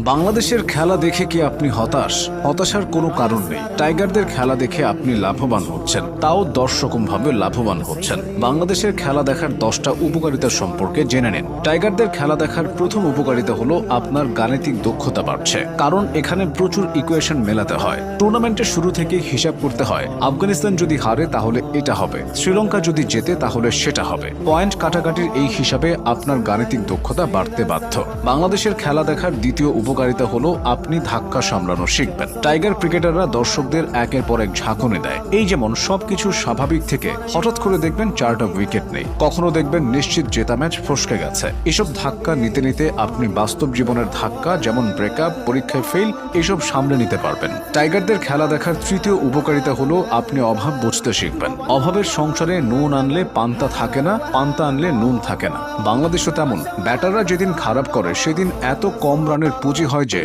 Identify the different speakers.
Speaker 1: বাংলাদেশের খেলা দেখে কি আপনি হতাশ? হতাশার কোনো কারণ নেই। টাইগারদের খেলা দেখে আপনি লাভবান হচ্ছেন, তাও 10 রকমভাবে লাভবান হচ্ছেন। বাংলাদেশের খেলা দেখার 10টা উপকারিতা সম্পর্কে জেনে নিন। টাইগারদের খেলা দেখার প্রথম উপকারিতা হলো আপনার গাণিতিক দক্ষতা বাড়ছে, কারণ এখানে প্রচুর ইকুয়েশন মেলাতে হয়। টুর্নামেন্টের শুরু থেকে হিসাব করতে হয়, আফগানিস্তান যদি হারে তাহলে এটা হবে, শ্রীলঙ্কা যদি জেতে তাহলে সেটা হবে। পয়েন্ট কাটাকাটির এই হিসাবে আপনার গাণিতিক দক্ষতা বাড়তে বাধ্য। বাংলাদেশের খেলা দেখার দ্বিতীয় উপকারিতা হলো আপনি ধাক্কা সামলানো শিখবেন। টাইগার ক্রিকেটাররা দর্শকদের একের পর এক ঝাঁকুনি দেয়। এই যেমন সবকিছু স্বাভাবিক থেকে হঠাৎ করে দেখবেন 4টা উইকেট নেই, কখনো দেখবেন নিশ্চিত জেতা ম্যাচ ফসকে গেছে। এসব ধাক্কা নিতে নিতে আপনি বাস্তব জীবনের ধাক্কা, যেমন ব্রেকআপ, পরীক্ষায় ফেল, এসব সামলে নিতে পারবেন। টাইগারদের খেলা দেখার তৃতীয় উপকারিতা হলো আপনি অভাব বুঝতে শিখবেন। অভাবের সংসারে নুন আনলে পান্তা থাকে না, পান্তা আনলে নুন থাকে না। বাংলাদেশও তেমন। ব্যাটাররা যেদিন খারাপ করে সেদিন এত কম রানের পুঁজি হয় যে